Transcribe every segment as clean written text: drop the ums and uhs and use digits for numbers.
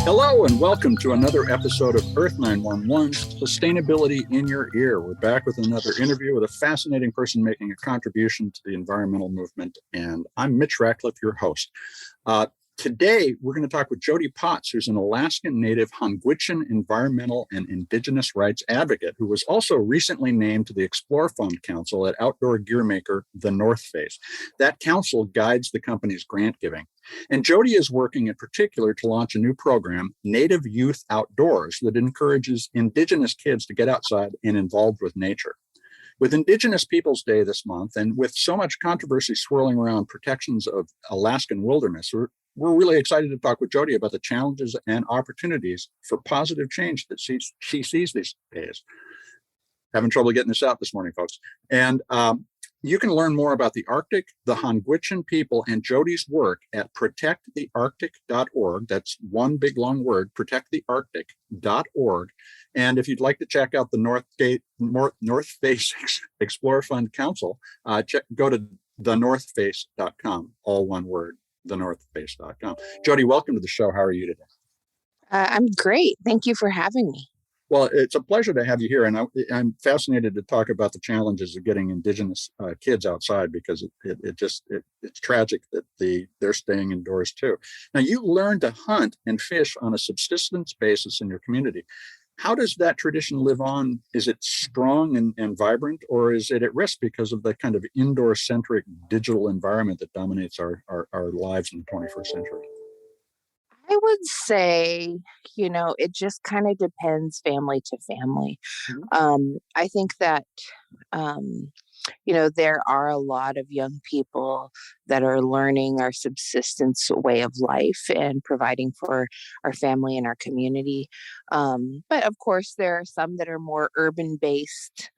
Hello and welcome to another episode of Earth911's Sustainability in Your Ear. We're back with another interview with a fascinating person making a contribution to the environmental movement. And I'm Mitch Ratcliffe, your host. Today, we're going to talk with Jody Potts, who's an Alaskan native Han Gwich'in environmental and indigenous rights advocate, who was also recently named to the Explore Fund Council at outdoor gear maker The North Face. That council guides the company's grant giving. And Jody is working in particular to launch a new program, Native Youth Outdoors, that encourages Indigenous kids to get outside and involved with nature. With Indigenous Peoples Day this month, and with so much controversy swirling around protections of Alaskan wilderness, we're really excited to talk with Jody about the challenges and opportunities for positive change that she sees these days. Having trouble getting this out this morning, folks. And you can learn more about the Arctic, the Han Gwich'in people, and Jody's work at protectthearctic.org. That's one big long word, protectthearctic.org. And if you'd like to check out the North Face Explore Fund Council, go to thenorthface.com, all one word, thenorthface.com. Jody, welcome to the show. How are you today? I'm great. Thank you for having me. Well, it's a pleasure to have you here, and I'm fascinated to talk about the challenges of getting Indigenous kids outside, because it's tragic that they're staying indoors too. Now, you learned to hunt and fish on a subsistence basis in your community. How does that tradition live on? Is it strong and vibrant, or is it at risk because of the kind of indoor-centric digital environment that dominates our lives in the 21st century? I would say, it just kind of depends family to family. I think that, there are a lot of young people that are learning our subsistence way of life and providing for our family and our community. But of course, there are some that are more urban-based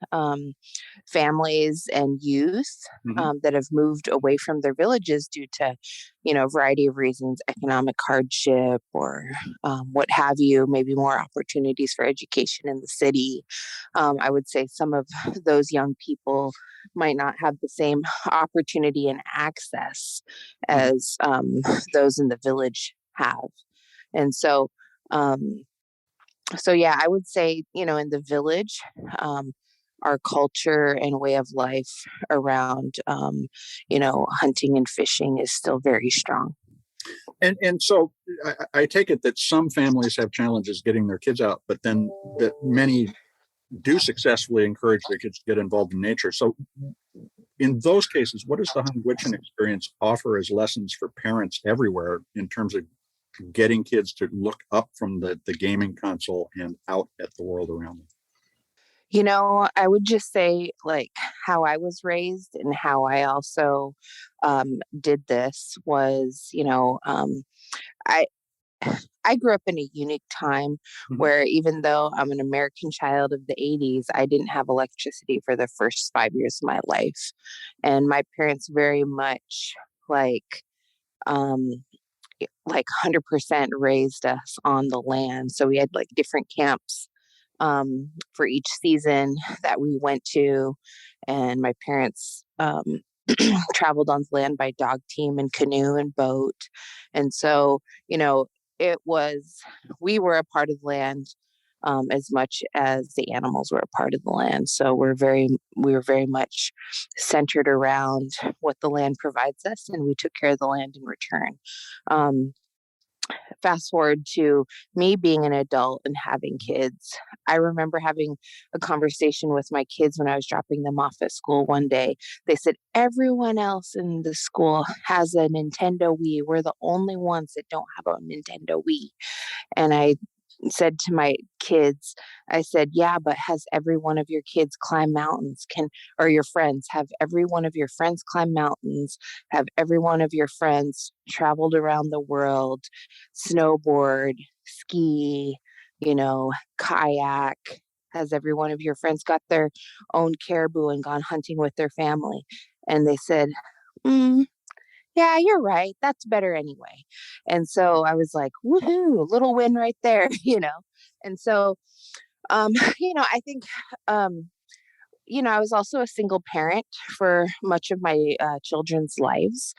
families and youth that have moved away from their villages due to, a variety of reasons, economic hardship or what have you, maybe more opportunities for education in the city. I would say some of those young people might not have the same opportunity and access as those in the village have. And so, yeah, I would say, in the village, our culture and way of life around, hunting and fishing is still very strong. And so I take it that some families have challenges getting their kids out, but then that many do successfully encourage their kids to get involved in nature. So in those cases, what does the Han Gwich'in experience offer as lessons for parents everywhere in terms of getting kids to look up from the gaming console and out at the world around them? I would just say, like, how I was raised and how I also did this was, I I grew up in a unique time where, even though I'm an American child of the 80s, I didn't have electricity for the first 5 years of my life. And my parents very much like, um, 100% raised us on the land. So we had like different camps for each season that we went to. And my parents traveled on land by dog team and canoe and boat. And so, we were a part of the land as much as the animals were a part of the land. So we were very much centered around what the land provides us, and we took care of the land in return. Fast forward to me being an adult and having kids. I remember having a conversation with my kids when I was dropping them off at school one day. They said, everyone else in the school has a Nintendo Wii. We're the only ones that don't have a Nintendo Wii. And I said to my kids, I said, yeah, but has every one of your kids climbed mountains? Or your friends, have every one of your friends climbed mountains? Have every one of your friends traveled around the world, snowboard, ski, kayak? Has every one of your friends got their own caribou and gone hunting with their family? And they said, yeah, you're right. That's better anyway. And so I was like, woohoo, a little win right there. And so, I think, I was also a single parent for much of my children's lives.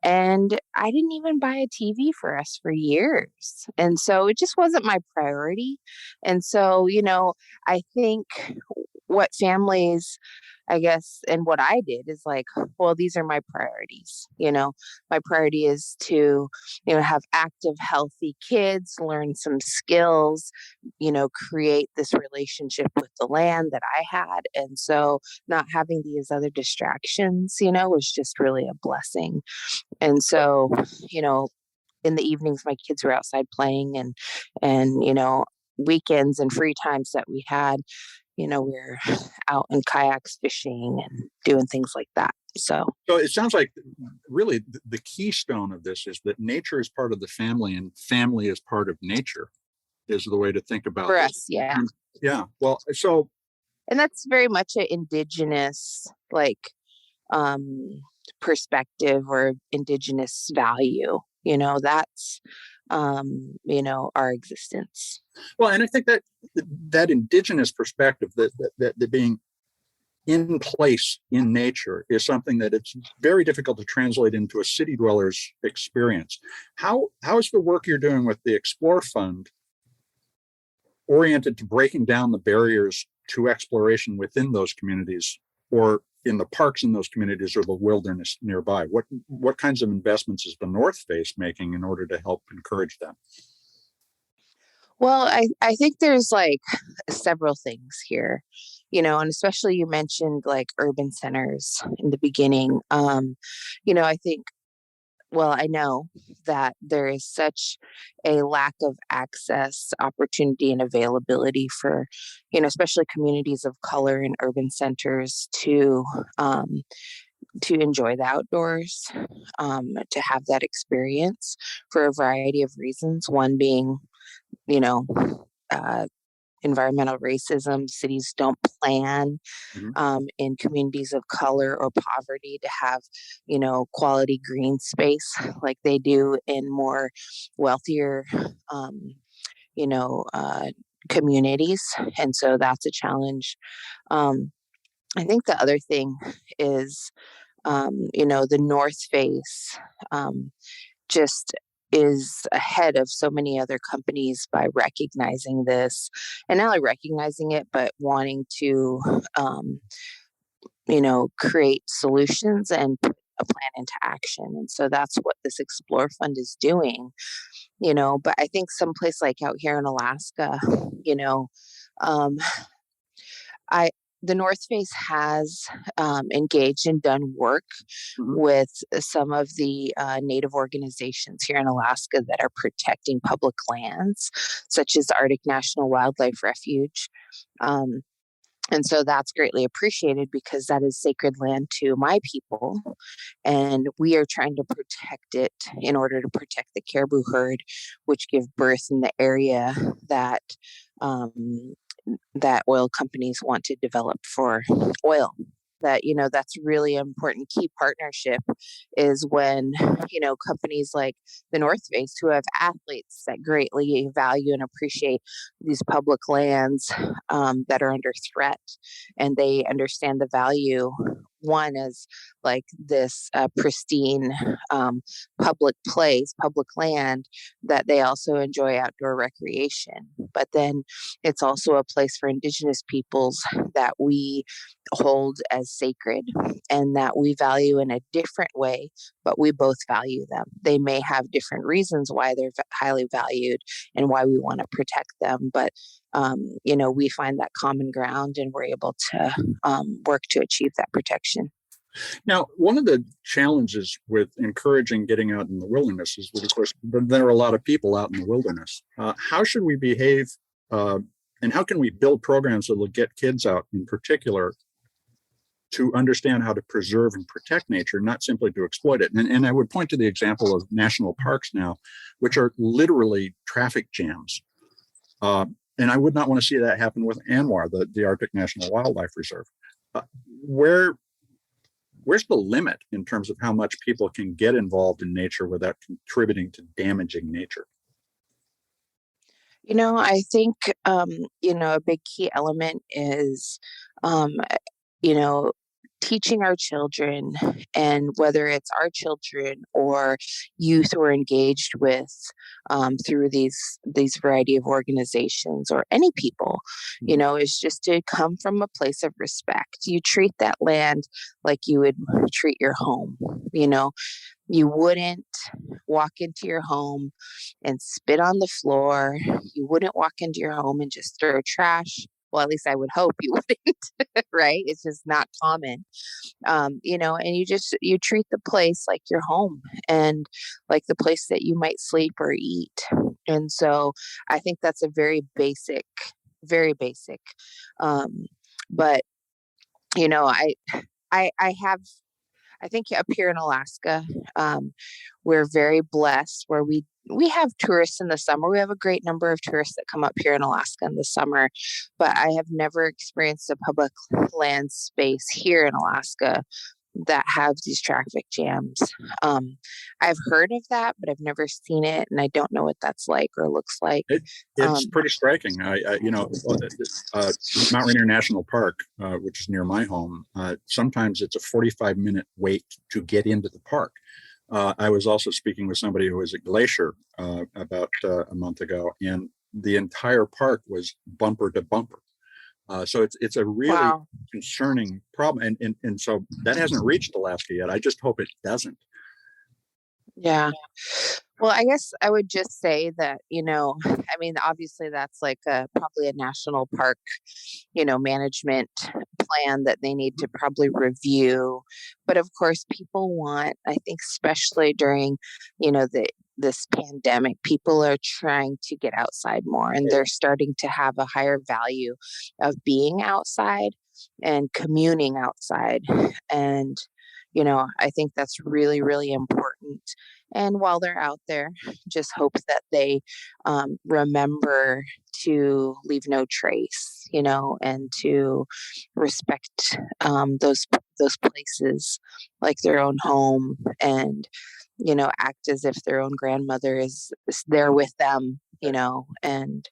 And I didn't even buy a TV for us for years. And so it just wasn't my priority. And so, I think what families, I guess, and what I did is like, well, these are my priorities. My priority is to, have active, healthy kids, learn some skills, create this relationship with the land that I had. And so not having these other distractions, was just really a blessing. And so, you know, in the evenings, my kids were outside playing and, weekends and free times that we had, we're out in kayaks fishing and doing things like that. So, So it sounds like really the keystone of this is that nature is part of the family and family is part of nature is the way to think about for this. us, yeah. Yeah. Well, so And that's very much an indigenous, like, um, perspective or indigenous value. That's, our existence. well, and I think that that indigenous perspective that being in place in nature is something that it's very difficult to translate into a city dweller's experience. How is the work you're doing with the Explore Fund oriented to breaking down the barriers to exploration within those communities or in the parks in those communities or the wilderness nearby? What kinds of investments is the North Face making in order to help encourage them? Well, I think there's like several things here, and especially you mentioned like urban centers in the beginning. I think, well, I know that there is such a lack of access, opportunity, and availability for, especially communities of color in urban centers um, to enjoy the outdoors, to have that experience for a variety of reasons. One being, you know, uh, environmental racism. Cities don't plan Mhm. in communities of color or poverty to have, quality green space like they do in more wealthier, um, you know, uh, communities. And so that's a challenge. Um, I think the other thing is, the North Face. Just is ahead of so many other companies by recognizing this and not only recognizing it, but wanting to, create solutions and put a plan into action. And so that's what this Explore Fund is doing, but I think someplace like out here in Alaska, you know, um, I, the North Face has engaged and done work Mhm. with some of the Native organizations here in Alaska that are protecting public lands, such as the Arctic National Wildlife Refuge. Um, and so that's greatly appreciated because that is sacred land to my people. And we are trying to protect it in order to protect the caribou herd, which give birth in the area that um, that oil companies want to develop for oil. That's really important key partnership is when, companies like the North Face who have athletes that greatly value and appreciate these public lands that are under threat, and they understand the value one as like this pristine public place, public land, that they also enjoy outdoor recreation. But then it's also a place for Indigenous peoples that we hold as sacred and that we value in a different way, but we both value them. They may have different reasons why they're highly valued and why we want to protect them, but we find that common ground and we're able to work to achieve that protection. Now, one of the challenges with encouraging getting out in the wilderness is that, of course, there are a lot of people out in the wilderness. How should we behave, uh, and how can we build programs that will get kids out in particular to understand how to preserve and protect nature, not simply to exploit it? And I would point to the example of national parks now, which are literally traffic jams. Uh, and I would not want to see that happen with ANWR, the Arctic National Wildlife Reserve. Uh, where where's the limit in terms of how much people can get involved in nature without contributing to damaging nature? I think, a big key element is um, you know, teaching our children, and whether it's our children or youth we're engaged with through these variety of organizations or any people, is just to come from a place of respect. You treat that land like you would treat your home. You wouldn't walk into your home and spit on the floor. You wouldn't walk into your home and just throw trash. Well, at least I would hope you wouldn't, right? It's just not common. And you treat the place like your home and like the place that you might sleep or eat. And so I think that's a very basic. Um, but you know, I have I think up here in Alaska, um, we're very blessed where we have tourists in the summer. We have a great number of tourists that come up here in Alaska in the summer, but I have never experienced a public land space here in Alaska that have these traffic jams. Um, I've heard of that, but I've never seen it, and I don't know what that's like or looks like. It's Um, pretty striking. Mount Rainier National Park, which is near my home, sometimes it's a 45-minute wait to get into the park. I was also speaking with somebody who was at Glacier about a month ago, and the entire park was bumper to bumper. So it's a really wow. concerning problem, and so that hasn't reached Alaska yet. I just hope it doesn't. Yeah. Well, I guess I would just say that, I mean, obviously that's like probably a national park, management plan that they need to probably review. But of course, people want, I think, especially during, this pandemic, people are trying to get outside more, and they're starting to have a higher value of being outside and communing outside. And, I think that's really, really important. And while they're out there, just hope that they remember to leave no trace, and to respect those places like their own home, and act as if their own grandmother is there with them, and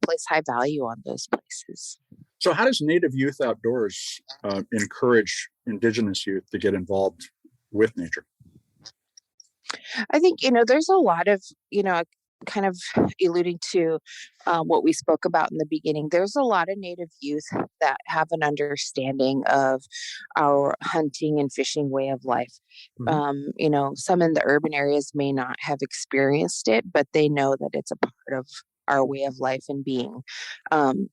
place high value on those places. So, how does Native Youth Outdoors encourage Indigenous youth to get involved with nature? I think, there's a lot of, kind of alluding to what we spoke about in the beginning. There's a lot of Native youth that have an understanding of our hunting and fishing way of life. Mm-hmm. Some in the urban areas may not have experienced it, but they know that it's a part of our way of life and being. Um,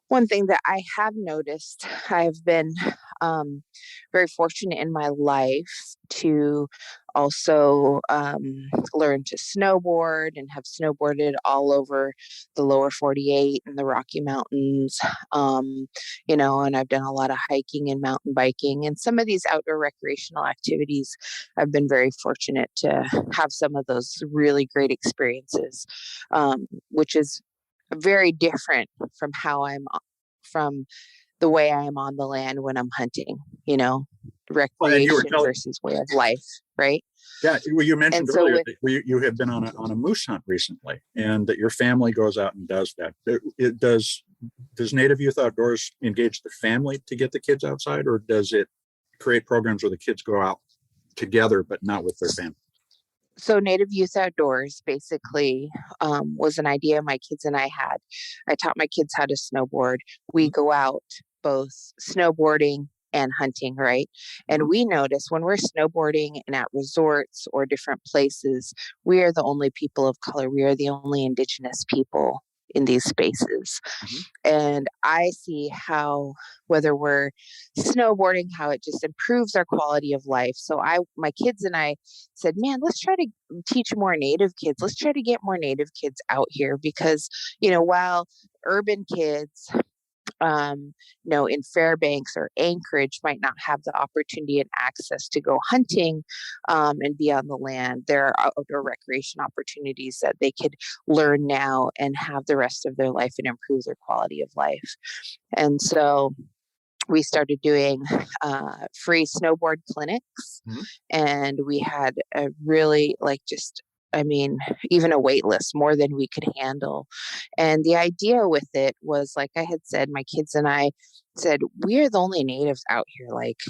One thing that I have noticed, I've been very fortunate in my life to also learn to snowboard and have snowboarded all over the lower 48 and the Rocky Mountains. And I've done a lot of hiking and mountain biking and some of these outdoor recreational activities. I've been very fortunate to have some of those really great experiences, which is very different from the way I am on the land when I'm hunting, Well, and you were recreation telling, versus way of life, right? yeah, well, you And mentioned so earlier with that you have been on a moose hunt recently, and that your family goes out and does that. Does Native Youth Outdoors engage the family to get the kids outside, or does it create programs where the kids go out together but not with their family? So Native Youth Outdoors basically was an idea my kids and I had. I taught my kids how to snowboard. We go out both snowboarding and hunting, right? And we notice when we're snowboarding and at resorts or different places, we are the only people of color. We are the only Indigenous people in these spaces. Mhm. And I see how, whether we're snowboarding, how it just improves our quality of life. So my kids and I said, man, let's try to teach more Native kids. Let's try to get more Native kids out here because, while urban kids, in Fairbanks or Anchorage might not have the opportunity and access to go hunting and be on the land. There are outdoor recreation opportunities that they could learn now and have the rest of their life and improve their quality of life. And so we started doing free snowboard clinics, Mhm. and we had a really just I mean, even a wait list, more than we could handle. And the idea with it was, like I had said, my kids and I said, we are the only natives out here. Like,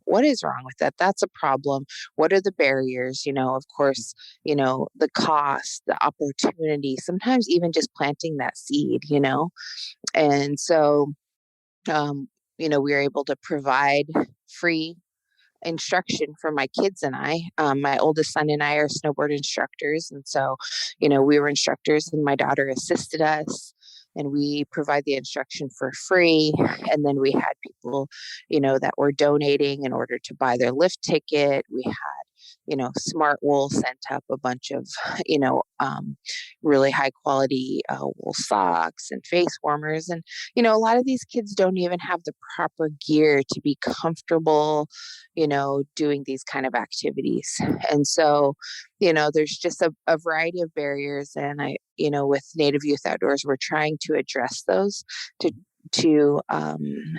what is wrong with that? That's a problem. What are the barriers? Of course, the cost, the opportunity, sometimes even just planting that seed. And so, we were able to provide free instruction for my kids and I. My oldest son and I are snowboard instructors. And so, we were instructors and my daughter assisted us and we provide the instruction for free. And then we had people, that were donating in order to buy their lift ticket. We had, Smart Wool sent up a bunch of, really high quality wool socks and face warmers. And, a lot of these kids don't even have the proper gear to be comfortable, doing these kind of activities. And so, there's just a variety of barriers. And with Native Youth Outdoors, we're trying to address those to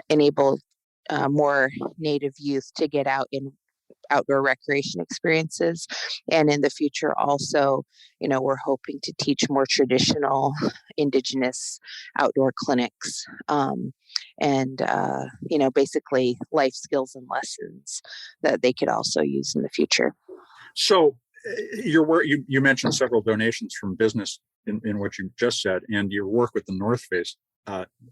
enable more Native youth to get out in outdoor recreation experiences. And in the future also, we're hoping to teach more traditional Indigenous outdoor clinics, and basically life skills and lessons that they could also use in the future. So your work, you mentioned several donations from business in what you just said, and your work with the North Face.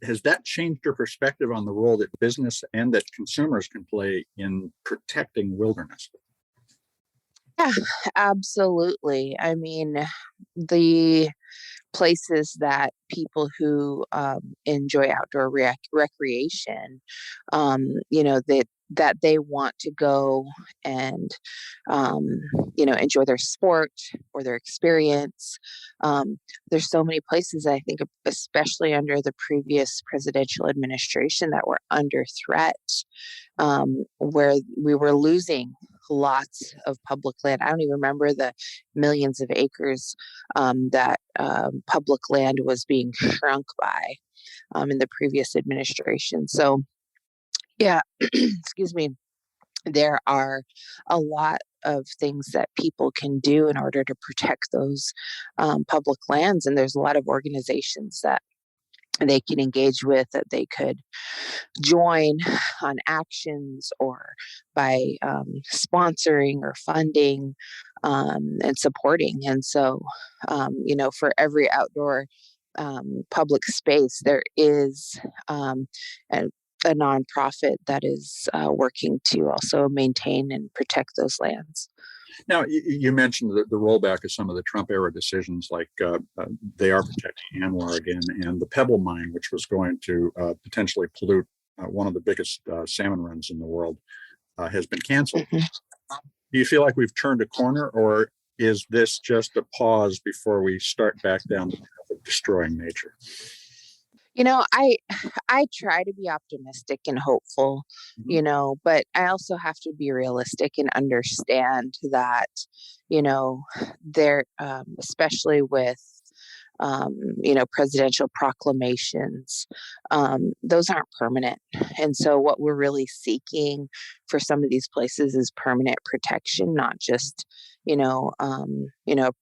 Has that changed your perspective on the role that business and that consumers can play in protecting wilderness? Yeah, absolutely. I mean, the places that people who enjoy outdoor recreation, that they want to go and, enjoy their sport or their experience. There's so many places, I think, especially under the previous presidential administration, that were under threat, where we were losing lots of public land. I don't even remember the millions of acres that public land was being shrunk by in the previous administration. So, yeah, excuse me, there are a lot of things that people can do in order to protect those public lands. And there's a lot of organizations that they can engage with, that they could join on actions or by sponsoring or funding and supporting. And so, for every outdoor public space, there is a, a nonprofit that is working to also maintain and protect those lands. Now, you mentioned the rollback of some of the Trump era decisions, like they are protecting Anwar again, and the Pebble mine, which was going to potentially pollute one of the biggest salmon runs in the world, has been canceled. Mhm. Do you feel like we've turned a corner, or is this just a pause before we start back down the path of destroying nature? I try to be optimistic and hopeful, Mhm. but I also have to be realistic and understand that, you know, there, especially with, presidential proclamations, those aren't permanent. And so what we're really seeking for some of these places is permanent protection, not just, you know, um, you know,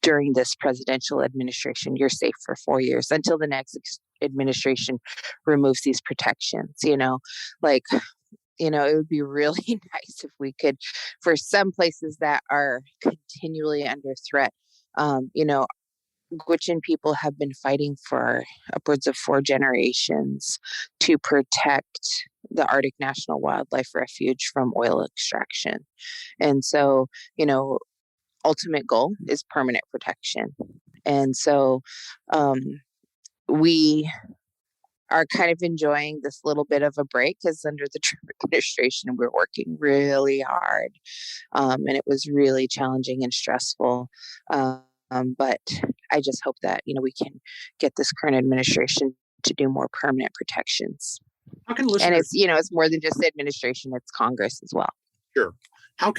during this presidential administration, you're safe for 4 years until the next administration removes these protections. Like, it would be really nice if we could, for some places that are continually under threat. Gwich'in people have been fighting for upwards of 4 generations to protect the Arctic National Wildlife Refuge from oil extraction. And so, ultimate goal is permanent protection. And so, um, we are kind of enjoying this little bit of a break, because under the Trump administration, we're working really hard. And it was really challenging and stressful. But I just hope that, we can get this current administration to do more permanent protections. How can And listeners it's more than just the administration, it's Congress as well. Sure. How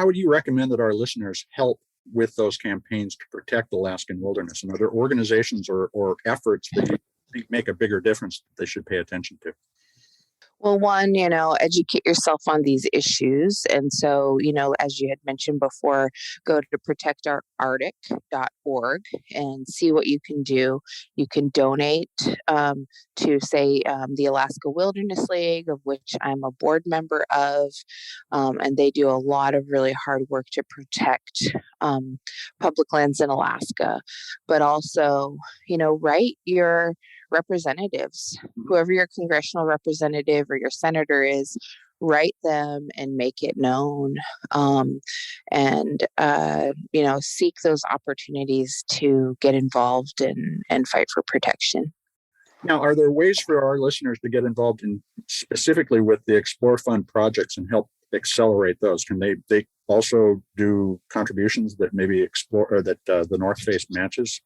would you recommend that our listeners help with those campaigns to protect Alaskan wilderness? And are there organizations or efforts that you think make a bigger difference that they should pay attention to? Well, one, educate yourself on these issues. And so, as you had mentioned before, go to protectourarctic.org and see what you can do. You can donate to, say, the Alaska Wilderness League, of which I'm a board member of. And they do a lot of really hard work to protect public lands in Alaska. But also, write your representatives, whoever your congressional representative or your senator is, write them and make it known, and seek those opportunities to get involved and fight for protection. Now, are there ways for our listeners to get involved in specifically with the Explore Fund projects and help accelerate those? Can they also do contributions that maybe explore or that the North Face matches?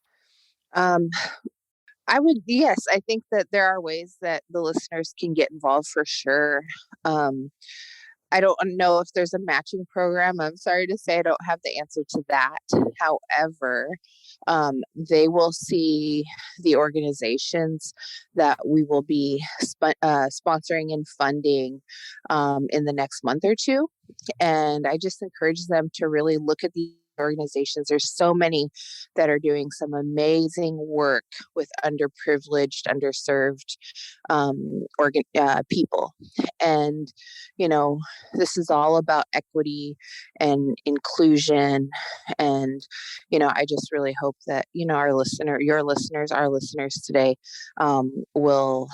Yes, I think that there are ways that the listeners can get involved for sure. I don't know if there's a matching program. I'm sorry to say I don't have the answer to that. However, they will see the organizations that we will be sponsoring and funding in the next month or two. And I just encourage them to really look at the organizations. There's so many that are doing some amazing work with underprivileged, underserved people. And, this is all about equity and inclusion. And, I just really hope that, our listeners today will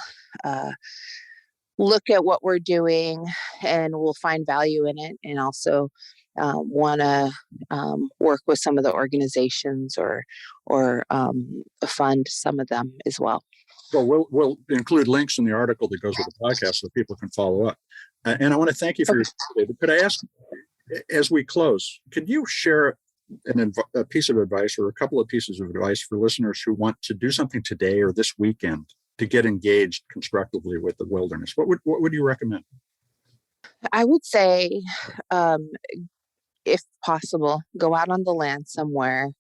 look at what we're doing and will find value in it, and also want to work with some of the organizations or fund some of them as well. Well, we'll include links in the article that goes with the podcast so people can follow up. And I want to thank you for your time today. Could I ask, as we close, could you share a piece of advice or a couple of pieces of advice for listeners who want to do something today or this weekend to get engaged constructively with the wilderness? What would you recommend? I would say, if possible, go out on the land somewhere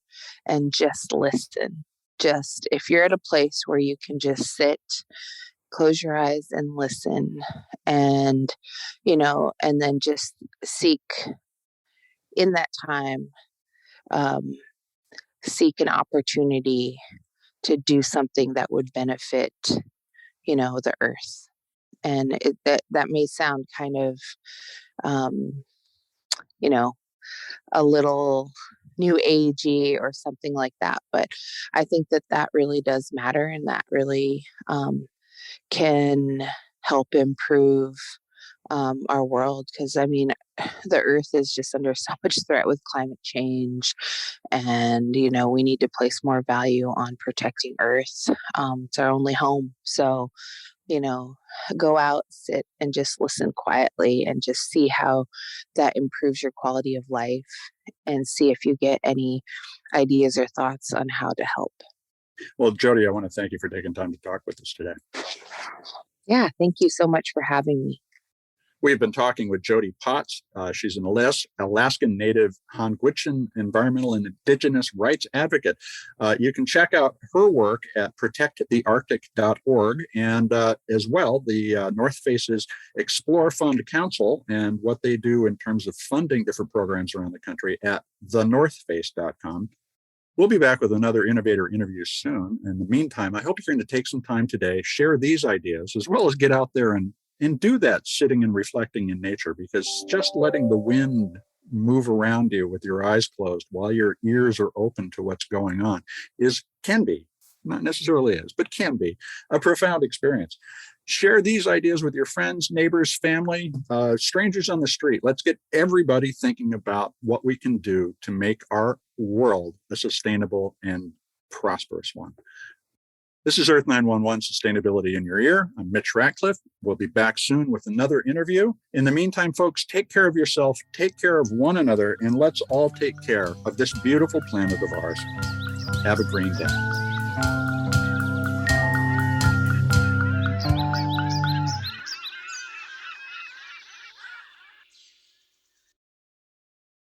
and just listen. Just if you're at a place where you can just sit, close your eyes and listen, and and then just seek in that time, seek an opportunity to do something that would benefit the earth. And that may sound kind of a little new agey or something like that, but I think that really does matter, and that really can help improve our world, because the earth is just under so much threat with climate change, and we need to place more value on protecting earth. It's our only home. So go out, sit, and just listen quietly, and just see how that improves your quality of life, and see if you get any ideas or thoughts on how to help. Well, Jody, I want to thank you for taking time to talk with us today. Yeah, thank you so much for having me. We've been talking with Jody Potts. She's an Alaskan Native Han Gwich'in environmental and indigenous rights advocate. You can check out her work at protectthearctic.org, and as well, the North Face's Explore Fund Council and what they do in terms of funding different programs around the country at thenorthface.com. We'll be back with another innovator interview soon. In the meantime, I hope you're going to take some time today, share these ideas, as well as get out there and do that sitting and reflecting in nature, because just letting the wind move around you with your eyes closed while your ears are open to what's going on can be, not necessarily is, but can be a profound experience. Share these ideas with your friends, neighbors, family, strangers on the street. Let's get everybody thinking about what we can do to make our world a sustainable and prosperous one. This is Earth911 Sustainability in Your Ear. I'm Mitch Ratcliffe. We'll be back soon with another interview. In the meantime, folks, take care of yourself, take care of one another, and let's all take care of this beautiful planet of ours. Have a green day.